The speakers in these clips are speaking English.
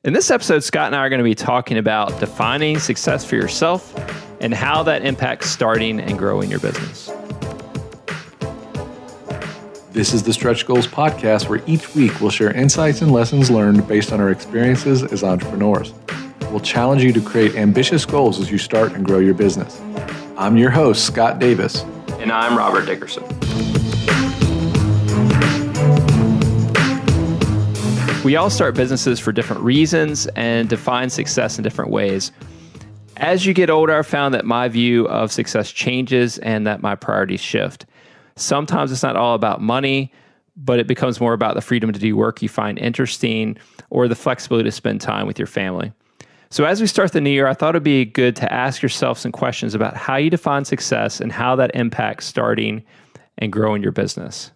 In this episode, Scott and I are going to be talking about defining success for yourself and how that impacts starting and growing your business. This is the Stretch Goals podcast, where each week we'll share insights and lessons learned based on our experiences as entrepreneurs. We'll challenge you to create ambitious goals as you start and grow your business. I'm your host, Scott Davis. And I'm Robert Dickerson. We all start businesses for different reasons and define success in different ways. As you get older, I've found that my view of success changes and that my priorities shift. Sometimes it's not all about money, but it becomes more about the freedom to do work you find interesting or the flexibility to spend time with your family. So as we start the new year, I thought it'd be good to ask yourself some questions about how you define success and how that impacts starting and growing your business.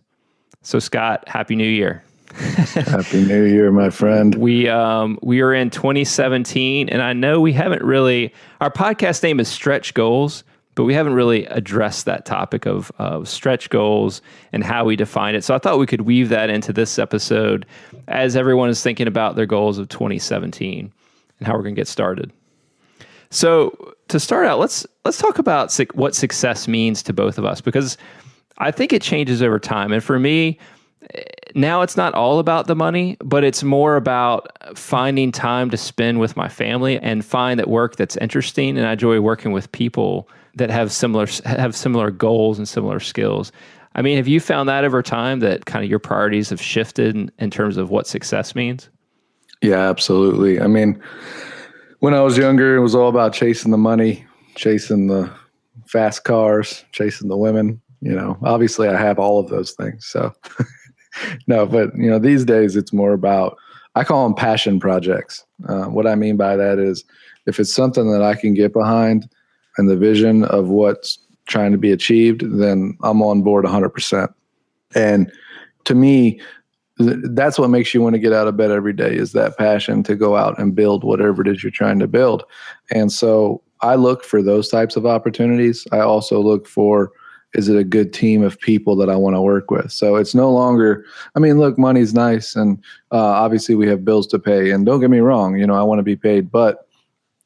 So Scott, Happy New Year. Happy New Year, my friend. We are in 2017, and I know we haven't really, our podcast name is Stretch Goals, but we haven't really addressed that topic of stretch goals and how we define it. So I thought we could weave that into this episode as everyone is thinking about their goals of 2017 and how we're going to get started. So to start out, let's talk about what success means to both of us, because I think it changes over time. And for me, now it's not all about the money, but it's more about finding time to spend with my family and find that work that's interesting. And I enjoy working with people that have similar goals and similar skills. I mean, have you found that over time that kind of your priorities have shifted in terms of what success means? Yeah, absolutely. I mean, when I was younger, it was all about chasing the money, chasing the fast cars, chasing the women. You know, obviously I have all of those things. So no, but these days it's more about, I call them passion projects. What I mean by that is if it's something that I can get behind and the vision of what's trying to be achieved, then I'm on board 100%. And to me, that's what makes you want to get out of bed every day, is that passion to go out and build whatever it is you're trying to build. And so I look for those types of opportunities. I also look for, is it a good team of people that I want to work with? So it's no longer, I mean, look, money's nice. And obviously we have bills to pay. And don't get me wrong, I want to be paid. But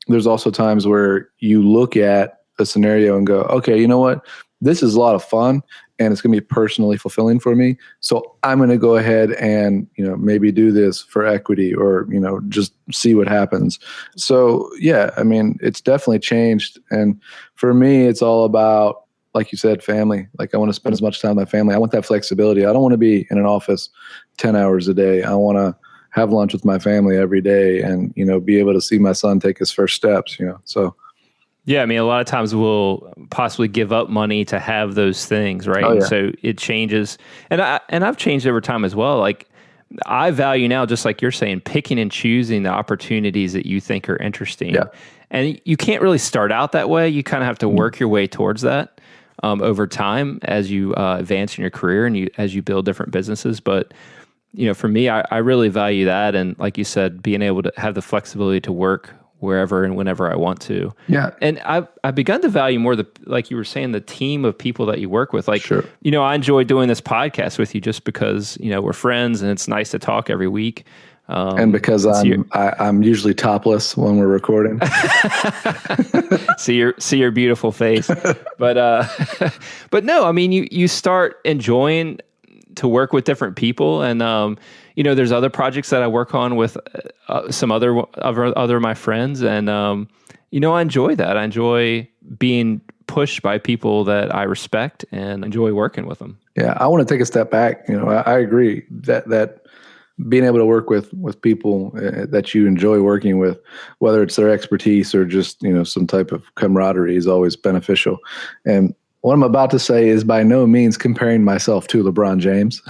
there's also times where you look at a scenario and go, okay, you know what? This is a lot of fun and it's going to be personally fulfilling for me. So I'm going to go ahead and, maybe do this for equity or, just see what happens. So yeah, I mean, it's definitely changed. And for me, it's all about, like you said, family. Like I want to spend as much time with my family. I want that flexibility. I don't want to be in an office 10 hours a day. I want to have lunch with my family every day and, be able to see my son take his first steps, so. Yeah. I mean, a lot of times we'll possibly give up money to have those things, right? Oh, yeah. So it changes. And I've changed over time as well. Like I value now, just like you're saying, picking and choosing the opportunities that you think are interesting. Yeah. And you can't really start out that way. You kind of have to work your way towards that. Over time as you advance in your career and as you build different businesses. But, for me, I really value that. And like you said, being able to have the flexibility to work wherever and whenever I want to. Yeah. And I've begun to value more like you were saying, the team of people that you work with. Like, sure. I enjoy doing this podcast with you just because, we're friends and it's nice to talk every week. And because I'm usually topless when we're recording. see your beautiful face, but no, I mean, you start enjoying to work with different people, and there's other projects that I work on with some other of my friends, and I enjoy that. I enjoy being pushed by people that I respect and enjoy working with them. Yeah, I want to take a step back. I agree that being able to work with people that you enjoy working with, whether it's their expertise or just, some type of camaraderie, is always beneficial. And what I'm about to say is by no means comparing myself to LeBron James,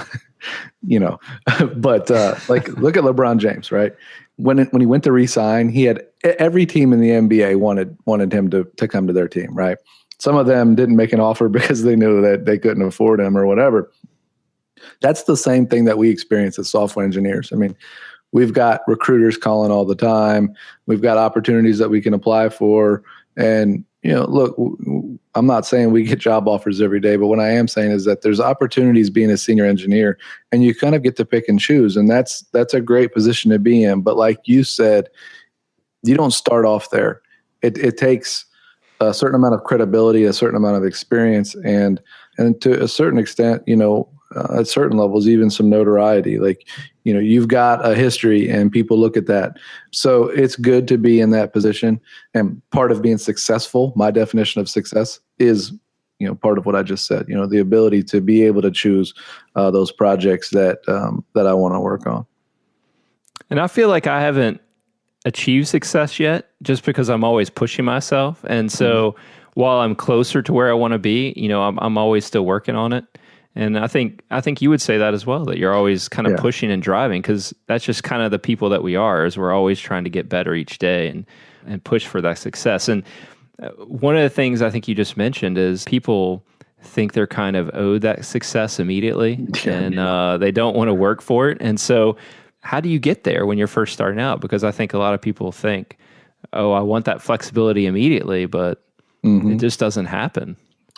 but like look at LeBron James, right? When he went to re-sign, he had every team in the NBA wanted him to come to their team, right? Some of them didn't make an offer because they knew that they couldn't afford him or whatever. That's the same thing that we experience as software engineers. I mean, we've got recruiters calling all the time. We've got opportunities that we can apply for. And, look, I'm not saying we get job offers every day, but what I am saying is that there's opportunities being a senior engineer, and you kind of get to pick and choose, and that's a great position to be in. But like you said, you don't start off there. It takes a certain amount of credibility, a certain amount of experience, and to a certain extent, at certain levels, even some notoriety. Like, you've got a history and people look at that. So it's good to be in that position. And part of being successful, my definition of success is, part of what I just said, the ability to be able to choose those projects that I want to work on. And I feel like I haven't achieved success yet just because I'm always pushing myself. And so while I'm closer to where I want to be, I'm always still working on it. And I think you would say that as well, that you're always kind of pushing and driving, because that's just kind of the people that we are, is we're always trying to get better each day and push for that success. And one of the things I think you just mentioned is people think they're kind of owed that success immediately, and they don't want to work for it. And so how do you get there when you're first starting out? Because I think a lot of people think, oh, I want that flexibility immediately, but it just doesn't happen.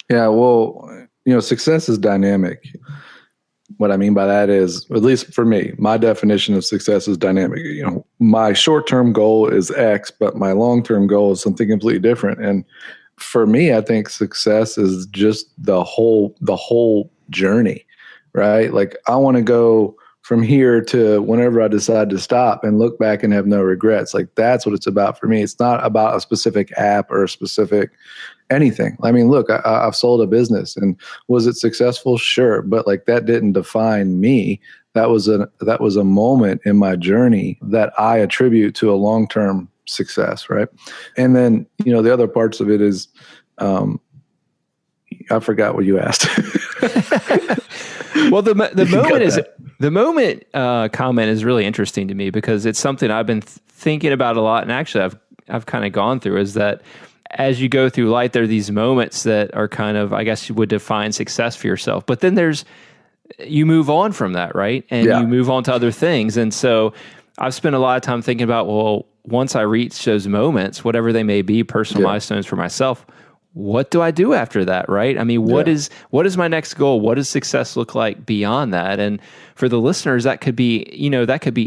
Yeah, well, success is dynamic. What I mean by that is, at least for me, my definition of success is dynamic. My short-term goal is X, but my long-term goal is something completely different. And for me, I think success is just the whole journey, right? Like, I want to go from here to whenever I decide to stop and look back and have no regrets. Like, that's what it's about for me. It's not about a specific app or a specific anything. I mean, look, I've sold a business, and was it successful? Sure. But like, that didn't define me. That was a moment in my journey that I attribute to a long-term success. Right. And then, the other parts of it is, I forgot what you asked. Well, the moment comment is really interesting to me, because it's something I've been thinking about a lot, and actually I've kind of gone through, is that as you go through life, there are these moments that are kind of, I guess you would define success for yourself. But then you move on from that, right? And you move on to other things. And so I've spent a lot of time thinking about, well, once I reach those moments, whatever they may be, personal milestones for myself, what do I do after that, right? I mean, what is my next goal? What does success look like beyond that? And for the listeners, that could be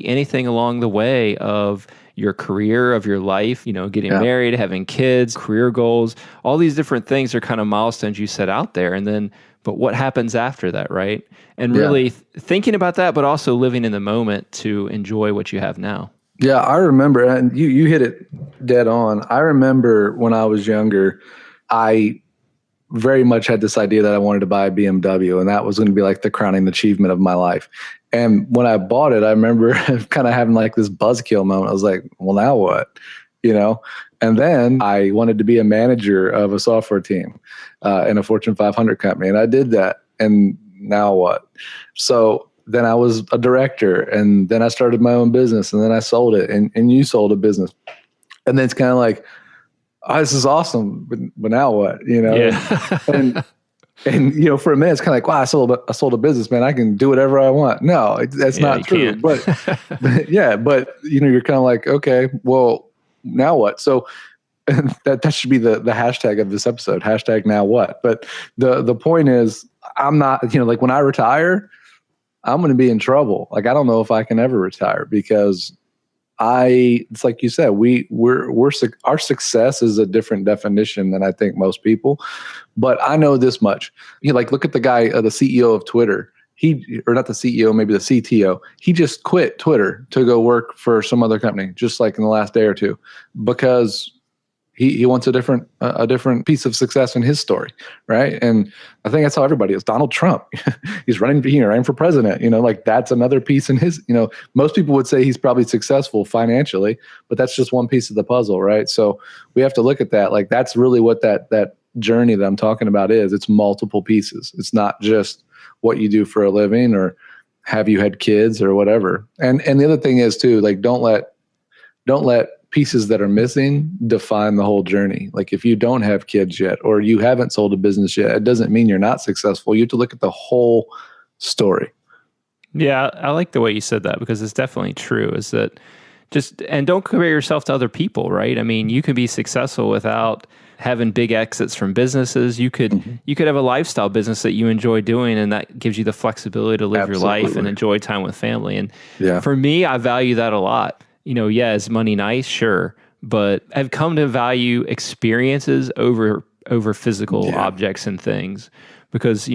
anything along the way of your career, of your life, getting married, having kids, career goals, all these different things are kind of milestones you set out there. And then, but what happens after that, right? And really thinking about that, but also living in the moment to enjoy what you have now. Yeah, I remember, and you hit it dead on. I remember when I was younger, I very much had this idea that I wanted to buy a BMW, and that was going to be like the crowning achievement of my life. And when I bought it, I remember kind of having like this buzzkill moment. I was like, well, now what? And then I wanted to be a manager of a software team in a Fortune 500 company. And I did that. And now what? So then I was a director, and then I started my own business, and then I sold it, and you sold a business. And then it's kind of like, oh, this is awesome, but now what? Yeah. And for a minute, it's kind of like, wow, I sold a business, man. I can do whatever I want. No, that's not true. But you're kind of like, okay, well, now what? So that should be the hashtag of this episode, hashtag now what? But the point is, I'm not, like, when I retire, I'm going to be in trouble. Like, I don't know if I can ever retire, because it's like you said, our success is a different definition than I think most people. But I know this much. Look at the guy, the CEO of Twitter. Or not the CEO, maybe the CTO. He just quit Twitter to go work for some other company, just like in the last day or two, because he wants a different piece of success in his story, right? And I think that's how everybody is. Donald Trump, he's running for president. Like, that's another piece in his. Most people would say he's probably successful financially, but that's just one piece of the puzzle, right? So we have to look at that. Like, that's really what that journey that I'm talking about is. It's multiple pieces. It's not just what you do for a living or have you had kids or whatever. And the other thing is too, like, don't let pieces that are missing define the whole journey. Like, if you don't have kids yet, or you haven't sold a business yet, it doesn't mean you're not successful. You have to look at the whole story. Yeah, I like the way you said that, because it's definitely true. Is that and don't compare yourself to other people, right? I mean, you can be successful without having big exits from businesses. You could have a lifestyle business that you enjoy doing, and that gives you the flexibility to live your life and enjoy time with family. And for me, I value that a lot. Is money nice? Sure. But I've come to value experiences over physical objects and things, because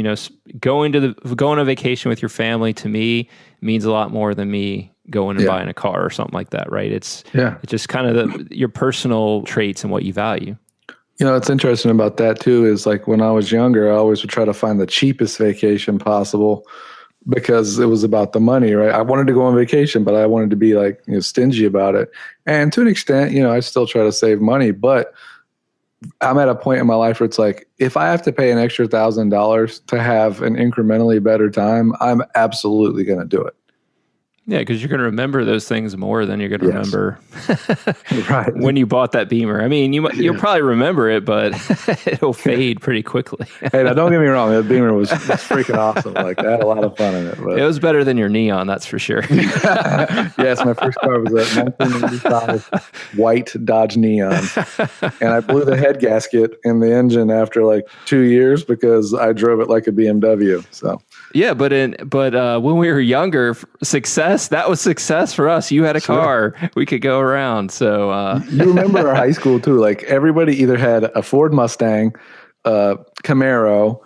going on vacation with your family to me means a lot more than me going and buying a car or something like that, right? It's just kind of your personal traits and what you value. What's interesting about that too is, like, when I was younger, I always would try to find the cheapest vacation possible, because it was about the money, right? I wanted to go on vacation, but I wanted to be like, stingy about it. And to an extent, I still try to save money, but I'm at a point in my life where it's like, if I have to pay an extra $1,000 to have an incrementally better time, I'm absolutely going to do it. Yeah, because you're going to remember those things more than you're going to remember when you bought that Beamer. I mean, you'll probably remember it, but it'll fade pretty quickly. Hey, now don't get me wrong. That Beamer was freaking awesome. Like, I had a lot of fun in it. But. It was better than your Neon, that's for sure. Yes, my first car was a 1985 white Dodge Neon. And I blew the head gasket in the engine after like 2 years because I drove it like a BMW. So. Yeah, but when we were younger, that was success for us. You had a car, we could go around. So you remember our high school too? Like, everybody either had a Ford Mustang, Camaro,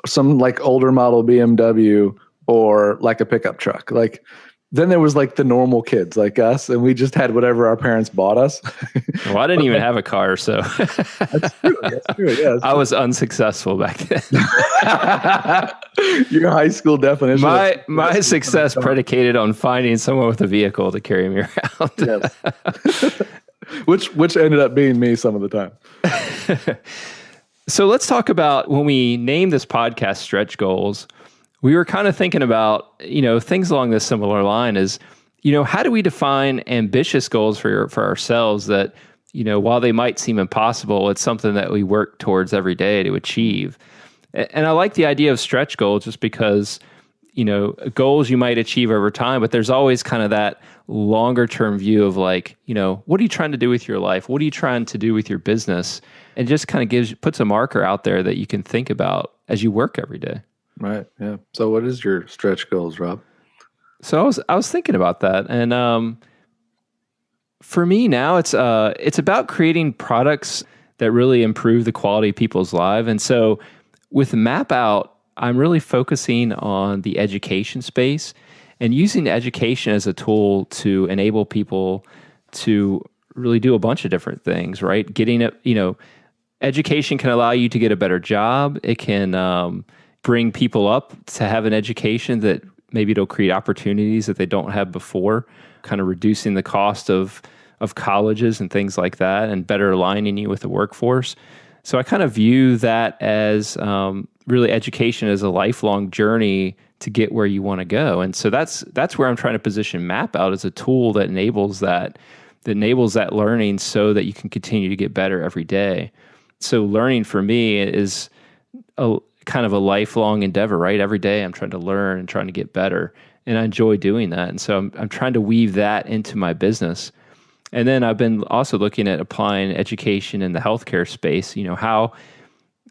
some like older model BMW, or like a pickup truck. Like, then there was like the normal kids like us, and we just had whatever our parents bought us. Well, I didn't even have a car, so that's true. That's true. Yeah, I was unsuccessful back then. Your high school definition. My success predicated on finding someone with a vehicle to carry me around. Yes. Which ended up being me some of the time. So let's talk about, when we named this podcast Stretch Goals, we were kind of thinking about, things along this similar line is, how do we define ambitious goals for ourselves that, while they might seem impossible, it's something that we work towards every day to achieve. And I like the idea of stretch goals just because, goals you might achieve over time, but there's always kind of that longer term view of like, what are you trying to do with your life? What are you trying to do with your business? And just kind of puts a marker out there that you can think about as you work every day. Right. Yeah. So what is your stretch goals, Rob? So I was thinking about that. And for me now, it's about creating products that really improve the quality of people's lives. And so with Map Out, I'm really focusing on the education space and using education as a tool to enable people to really do a bunch of different things, right? Education can allow you to get a better job. It can bring people up to have an education that maybe it'll create opportunities that they don't have before, kind of reducing the cost of colleges and things like that, and better aligning you with the workforce. So I kind of view that as really education as a lifelong journey to get where you want to go. And so that's where I'm trying to position Map Out as a tool that enables that learning so that you can continue to get better every day. So learning for me is a kind of a lifelong endeavor, right? Every day I'm trying to learn and trying to get better, and I enjoy doing that. And so I'm trying to weave that into my business. And then I've been also looking at applying education in the healthcare space.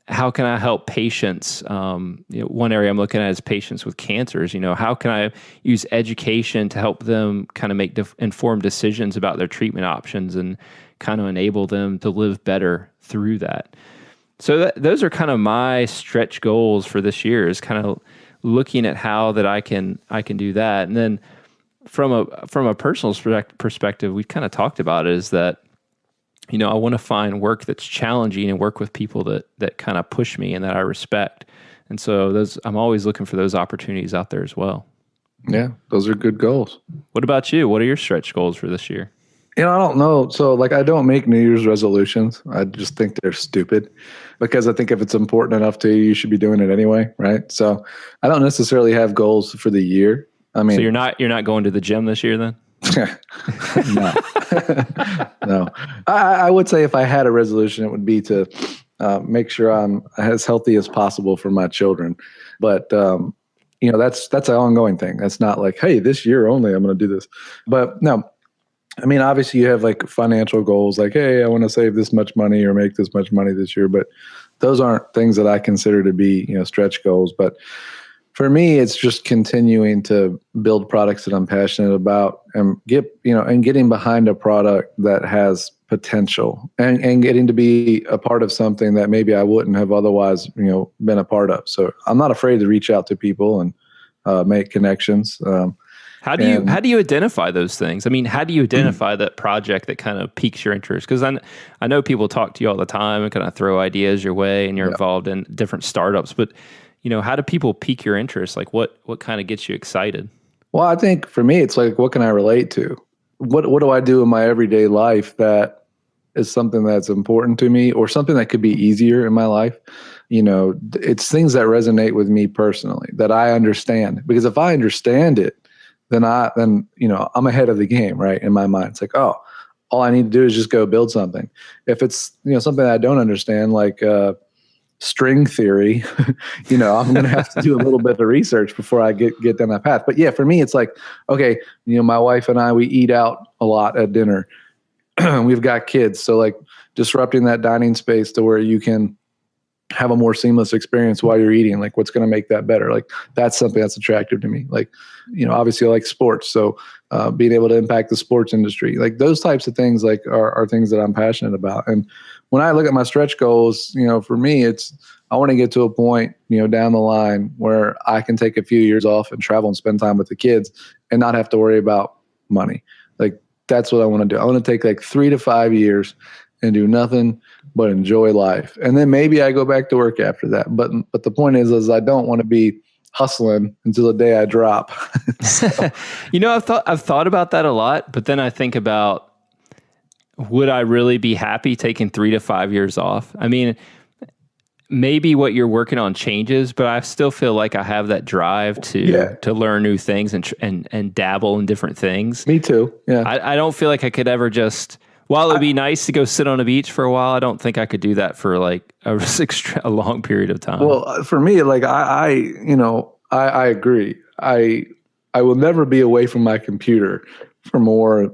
How can I help patients? One area I'm looking at is patients with cancers. How can I use education to help them kind of make informed decisions about their treatment options and kind of enable them to live better through that? So those are kind of my stretch goals for this year, is kind of looking at how that I can do that. And then from a personal perspective, we kind of talked about it, is that, I want to find work that's challenging and work with people that kind of push me and that I respect. And so I'm always looking for those opportunities out there as well. Yeah, those are good goals. What about you? What are your stretch goals for this year? I don't know. So I don't make New Year's resolutions. I just think they're stupid, because I think if it's important enough to you, you should be doing it anyway. Right. So I don't necessarily have goals for the year. I mean, so you're not going to the gym this year then? No, no. I would say if I had a resolution, it would be to make sure I'm as healthy as possible for my children. But, that's an ongoing thing. That's not like, hey, this year only I'm going to do this. But no, I mean, obviously you have like financial goals, like, hey, I want to save this much money or make this much money this year, but those aren't things that I consider to be, stretch goals. But for me, it's just continuing to build products that I'm passionate about and getting behind a product that has potential and getting to be a part of something that maybe I wouldn't have otherwise, been a part of. So I'm not afraid to reach out to people and make connections. How do you identify those things? I mean, how do you identify that project that kind of piques your interest? Because I know people talk to you all the time and kind of throw ideas your way, and you're involved in different startups. But how do people pique your interest? Like, what kind of gets you excited? Well, I think for me, it's like, what can I relate to? What do I do in my everyday life that is something that's important to me, or something that could be easier in my life? It's things that resonate with me personally that I understand. Because if I understand it, then I'm ahead of the game, right? In my mind, it's like, oh, all I need to do is just go build something. If it's something that I don't understand, like string theory, I'm going to have to do a little bit of research before I get down that path. But yeah, for me, it's like, okay, my wife and I, we eat out a lot at dinner. We've got kids, so like disrupting that dining space to where you can have a more seamless experience while you're eating, like what's going to make that better? Like that's something that's attractive to me. Like, obviously I like sports. So being able to impact the sports industry, like those types of things, like are things that I'm passionate about. And when I look at my stretch goals, for me, I want to get to a point, down the line where I can take a few years off and travel and spend time with the kids and not have to worry about money. Like that's what I want to do. I want to take like 3 to 5 years and do nothing but enjoy life. And then maybe I go back to work after that. But the point is I don't want to be hustling until the day I drop. I've thought about that a lot, but then I think about, would I really be happy taking 3 to 5 years off? I mean, maybe what you're working on changes, but I still feel like I have that drive to learn new things and dabble in different things. Me too. Yeah. I don't feel like I could ever just, while it'd be nice to go sit on a beach for a while, I don't think I could do that for like a long period of time. Well, for me, like I agree. I will never be away from my computer for more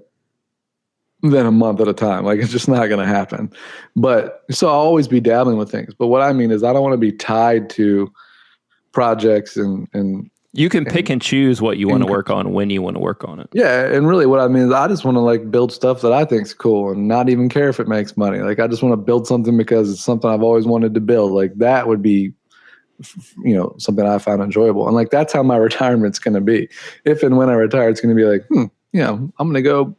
than a month at a time. Like it's just not going to happen. But so I'll always be dabbling with things. But what I mean is I don't want to be tied to projects and you can pick and choose what you want to work on when you want to work on it. Yeah. And really what I mean is I just want to like build stuff that I think is cool and not even care if it makes money. Like I just want to build something because it's something I've always wanted to build. Like that would be, something I found enjoyable. And like, that's how my retirement's going to be. If and when I retire, it's going to be like, I'm going to go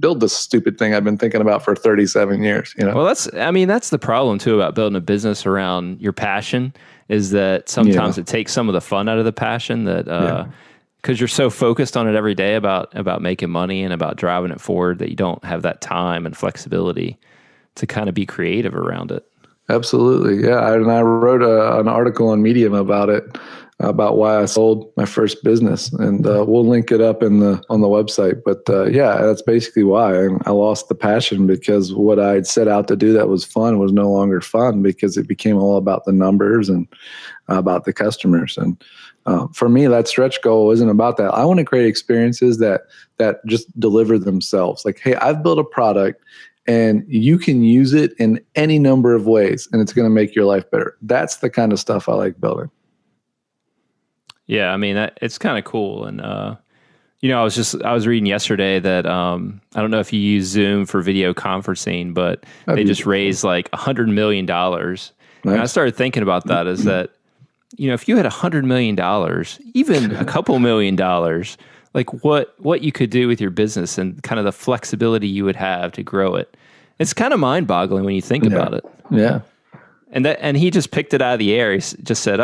build this stupid thing I've been thinking about for 37 years. Well, that's the problem too about building a business around your passion, is that sometimes it takes some of the fun out of the passion, that because you're so focused on it every day about making money and about driving it forward, that you don't have that time and flexibility to kind of be creative around it. Absolutely. Yeah. And I wrote an article on Medium about it, about why I sold my first business, and we'll link it up on the website. But that's basically why I lost the passion, because what I'd set out to do that was fun was no longer fun, because it became all about the numbers and about the customers. And for me, that stretch goal isn't about that. I want to create experiences that just deliver themselves. Like, hey, I've built a product and you can use it in any number of ways and it's going to make your life better. That's the kind of stuff I like building. Yeah, I mean, it's kind of cool. And, I was reading yesterday that I don't know if you use Zoom for video conferencing, but they just raised like $100 million. Nice. And I started thinking about that, is that, if you had $100 million, even a couple $1 million, like what you could do with your business and kind of the flexibility you would have to grow it. It's kind of mind-boggling when you think about it. Yeah. And he just picked it out of the air. He just said,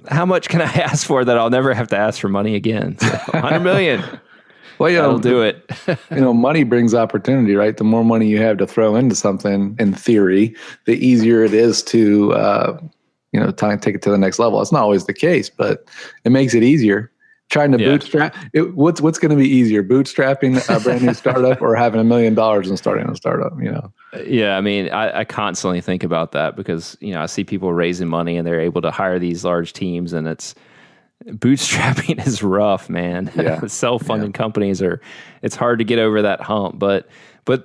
how much can I ask for that I'll never have to ask for money again? So, 100 million. Well, that'll do it. Money brings opportunity, right? The more money you have to throw into something, in theory, the easier it is to, take it to the next level. It's not always the case, but it makes it easier. Trying to bootstrap, what's going to be easier, bootstrapping a brand new startup or having $1 million and starting a startup? Yeah, I mean, I constantly think about that, because I see people raising money and they're able to hire these large teams, and bootstrapping is rough, man. Yeah. Self-funded companies it's hard to get over that hump, but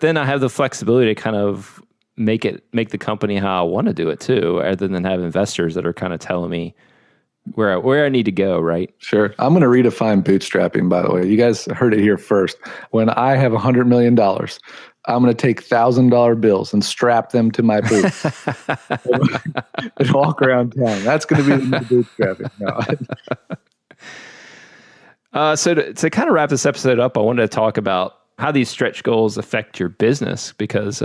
then I have the flexibility to kind of make the company how I want to do it too, rather than have investors that are kind of telling me where I need to go, right? Sure. I'm going to redefine bootstrapping, by the way. You guys heard it here first. When I have $100 million, I'm going to take $1,000 bills and strap them to my boots and walk around town. That's going to be the new bootstrapping. No. So to kind of wrap this episode up, I wanted to talk about how these stretch goals affect your business, because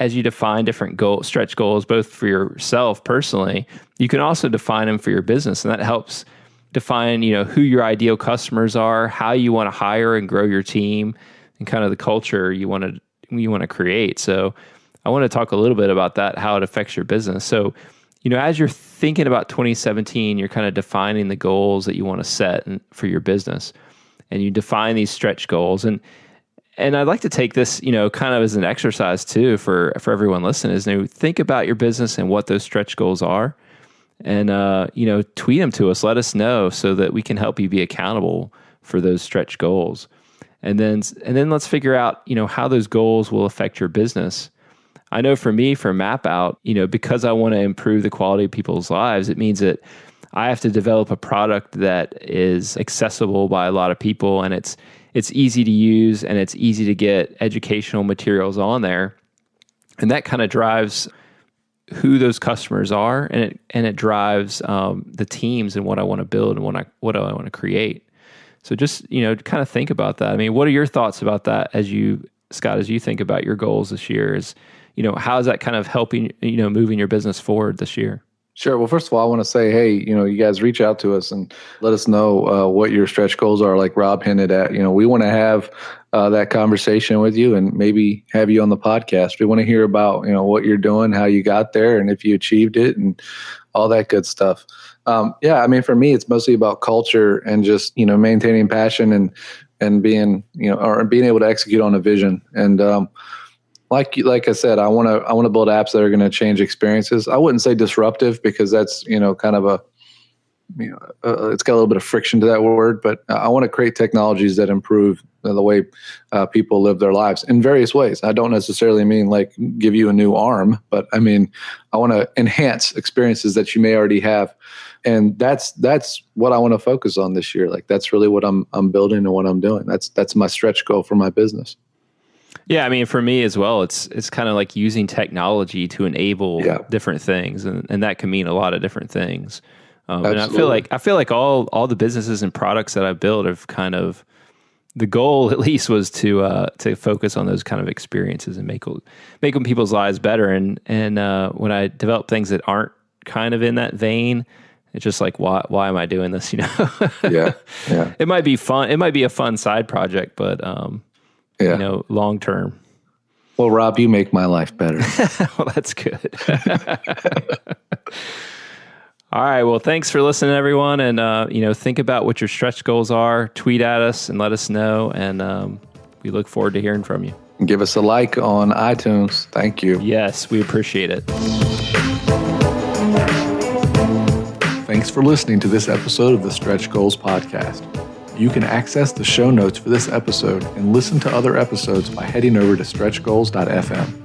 as you define different stretch goals, both for yourself personally, you can also define them for your business. And that helps define, who your ideal customers are, how you want to hire and grow your team, and kind of the culture you want to create. So I want to talk a little bit about that, how it affects your business. So, as you're thinking about 2017, you're kind of defining the goals that you want to set for your business, and you define these stretch goals. And I'd like to take this, kind of as an exercise too for everyone listening, is to think about your business and what those stretch goals are, and tweet them to us, let us know, so that we can help you be accountable for those stretch goals. And then let's figure out, how those goals will affect your business. I know for me, for Map Out, because I want to improve the quality of people's lives, it means that I have to develop a product that is accessible by a lot of people, and it's easy to use, and it's easy to get educational materials on there. And that kind of drives who those customers are, and it drives the teams and what I want to build and what I want to create. So just, kind of think about that. I mean, what are your thoughts about that Scott, as you think about your goals this year? How is that kind of helping, moving your business forward this year? Sure. Well, first of all, I want to say, hey, you guys reach out to us and let us know what your stretch goals are, like Rob hinted at. We want to have that conversation with you and maybe have you on the podcast. We want to hear about, what you're doing, how you got there, and if you achieved it and all that good stuff. For me, it's mostly about culture and just, maintaining passion and being, or being able to execute on a vision. And, like I said, I want to build apps that are going to change experiences. I wouldn't say disruptive, because that's, kind of it's got a little bit of friction to that word, but I want to create technologies that improve the way people live their lives in various ways. I don't necessarily mean like give you a new arm, but I mean, I want to enhance experiences that you may already have. And that's what I want to focus on this year. Like, that's really what I'm building and what I'm doing. That's my stretch goal for my business. Yeah, I mean, for me as well, it's kind of like using technology to enable different things, and that can mean a lot of different things. And I feel like all the businesses and products that I built have kind of, the goal at least was to focus on those kind of experiences and making people's lives better. And when I develop things that aren't kind of in that vein, it's just like, why am I doing this? Yeah. It might be fun. It might be a fun side project, but long term. Well, Rob, you make my life better. Well, that's good. All right. Well, thanks for listening, everyone. And, think about what your stretch goals are. Tweet at us and let us know. And we look forward to hearing from you. Give us a like on iTunes. Thank you. Yes, we appreciate it. Thanks for listening to this episode of the Stretch Goals Podcast. You can access the show notes for this episode and listen to other episodes by heading over to stretchgoals.fm.